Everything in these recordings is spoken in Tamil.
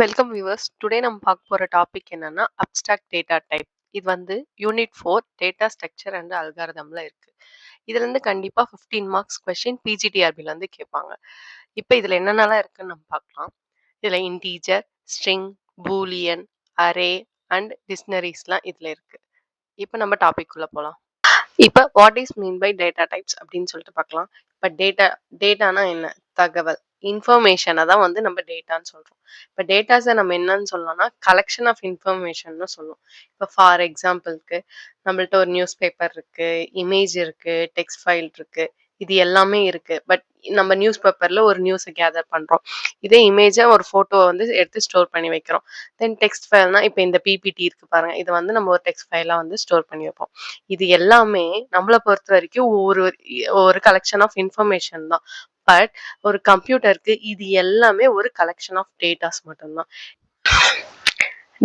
Welcome viewers. டுடே நம்ம பார்க்க போற டாபிக் என்னன்னா அப்ஸ்ட்ராக்ட் டேட்டா டைப். இது வந்து யூனிட் 4 டேட்டா ஸ்ட்ரக்சர் அண்ட் அல்காரிதம்ல இருக்கு. இதுல இருந்து கண்டிப்பா 15 மார்க்ஸ் கொஸ்டின் பிஜிடிஆர்பில இருந்து கேட்பாங்க. இப்போ இதுல என்னென்னலாம் இருக்குன்னு நம்ம பார்க்கலாம். இதுல integer, string, boolean, array and டிக்ஷனரிஸ்லாம் இதுல இருக்கு. இப்போ நம்ம டாபிக் உள்ள போலாம். இப்போ what is mean by data types அப்படின்னு சொல்லிட்டு பார்க்கலாம். இப்போ டேட்டானா என்ன? தகவல், இன்ஃபர்மேஷனை தான் வந்து நம்ம டேட்டான்னு சொல்றோம். இப்போ டேட்டாஸை நம்ம என்னன்னு சொல்லலாம்னா கலெக்ஷன் ஆஃப் இன்ஃபர்மேஷன்னு சொல்லுவோம். இப்போ ஃபார் எக்ஸாம்பிளுக்கு நம்மள்ட்ட ஒரு நியூஸ் பேப்பர் இருக்கு, இமேஜ் இருக்கு, டெக்ஸ்ட் ஃபைல் இருக்கு, இது எல்லாமே இருக்கு. பட் நம்ம நியூஸ் பேப்பர்ல ஒரு நியூஸை கேதர் பண்றோம். இதே இமேஜை ஒரு போட்டோவை வந்து எடுத்து ஸ்டோர் பண்ணி வைக்கிறோம். தென் டெக்ஸ்ட் ஃபைல்னா இப்போ இந்த பிபிடி இருக்கு பாருங்க, இதை வந்து நம்ம ஒரு டெக்ஸ்ட் ஃபைலா வந்து ஸ்டோர் பண்ணி வைப்போம். இது எல்லாமே நம்மள பொறுத்த வரைக்கும் ஒரு ஒரு கலெக்ஷன் ஆஃப் இன்ஃபர்மேஷன் தான். பட் ஒரு கம்ப்யூட்டருக்கு இது எல்லாமே ஒரு கலெக்ஷன் ஆஃப் டேட்டாஸ் மட்டும்தான்.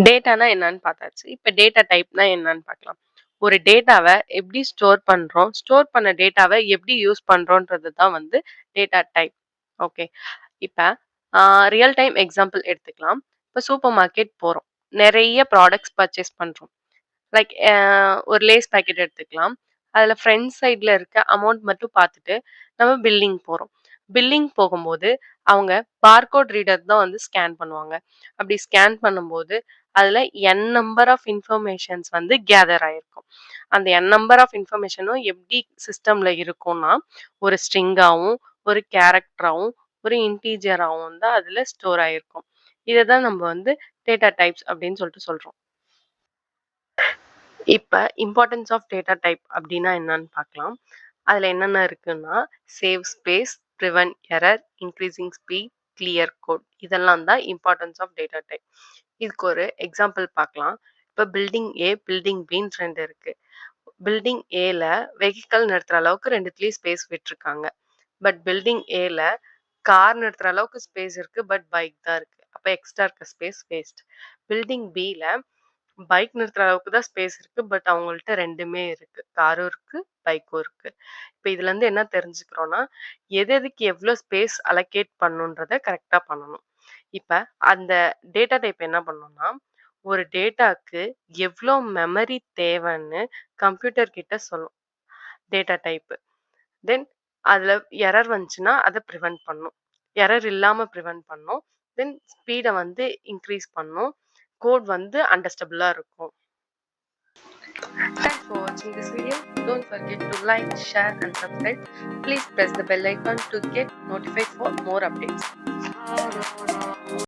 டேட்டானா என்னன்னு பார்த்தாச்சு. இப்போ டேட்டா டைப்னா என்னன்னு பார்க்கலாம். ஒரு டேட்டாவை எப்படி ஸ்டோர் பண்றோம், ஸ்டோர் பண்ண டேட்டாவை எப்படி யூஸ் பண்றோன்றது தான் வந்து டேட்டா டைப். ஓகே. இப்போ ரியல் டைம் எக்ஸாம்பிள் எடுத்துக்கலாம். இப்போ சூப்பர் மார்க்கெட் போறோம், நிறைய ப்ராடக்ட்ஸ் பர்ச்சேஸ் பண்றோம். லைக் ஒரு லேஸ் பாக்கெட் எடுத்துக்கலாம். அதில் ஃப்ரண்ட் சைடில் இருக்க அமௌண்ட் மட்டும் பார்த்துட்டு நம்ம பில்லிங் போகிறோம். பில்லிங் போகும்போது அவங்க பார்கோட் ரீடர் தான் வந்து ஸ்கேன் பண்ணுவாங்க. அப்படி ஸ்கேன் பண்ணும்போது அதில் என் நம்பர் ஆஃப் இன்ஃபர்மேஷன்ஸ் வந்து கேதர் ஆகிருக்கும். அந்த என் நம்பர் ஆஃப் இன்ஃபர்மேஷனும் எப்படி சிஸ்டமில் இருக்கும்னா ஒரு ஸ்ட்ரிங்காகவும் ஒரு கேரக்டராகவும் ஒரு இன்டீஜராகவும் தான் அதில் ஸ்டோர் ஆகிருக்கும். இதை தான் நம்ம வந்து டேட்டா டைப்ஸ் அப்படின்னு சொல்லிட்டு சொல்கிறோம். இப்ப இம்பார்ட்டன்ஸ் ஆஃப் டேட்டா டைப் அப்படின்னா என்னன்னு பார்க்கலாம். அதுல என்னென்ன இருக்குன்னா save space, prevent error, increasing speed, clear code, இதெல்லாம் தான் இம்பார்ட்டன்ஸ் ஆஃப் டேட்டா டைப். இதுக்கு ஒரு எக்ஸாம்பிள் பார்க்கலாம். இப்போ பில்டிங் ஏ, பில்டிங் பின்னு ரெண்டு இருக்கு. பில்டிங் ஏல வெஹிக்கல் நிறுத்துற அளவுக்கு ரெண்டுத்துலயும் ஸ்பேஸ் விட்டுருக்காங்க. பட் பில்டிங் ஏல கார் நிறுத்துற அளவுக்கு ஸ்பேஸ் இருக்கு, பட் பைக் தான் இருக்கு. அப்போ எக்ஸ்ட்ரா இருக்க ஸ்பேஸ் வேஸ்ட். பில்டிங் பில பைக் நிறுத்துற அளவுக்கு தான் ஸ்பேஸ் இருக்கு, பட் அவங்கள்ட்ட ரெண்டுமே இருக்கு, காரும் இருக்கு, பைக்கும் இருக்கு. இப்போ இதுல இருந்து என்ன தெரிஞ்சுக்கிறோம்னா எது எதுக்கு எவ்வளோ ஸ்பேஸ் அலோகேட் பண்ணுன்றத கரெக்டா பண்ணணும். இப்ப அந்த டேட்டா டைப் என்ன பண்ணணும்னா ஒரு டேட்டாக்கு எவ்வளோ மெமரி தேவைன்னு கம்ப்யூட்டர் கிட்ட சொல்லும் டேட்டா டைப். தென் அதுல எரர் வந்துச்சுன்னா அதை ப்ரிவென்ட் பண்ணும், எரர் இல்லாம ப்ரிவென்ட் பண்ணும். தென் ஸ்பீடை வந்து இன்க்ரீஸ் பண்ணும், கோட் வந்து அண்டர்ஸ்டபிளா இருக்கும். Thanks for watching this video. Don't forget to like, share and subscribe. Please press the bell icon to get notified for more updates.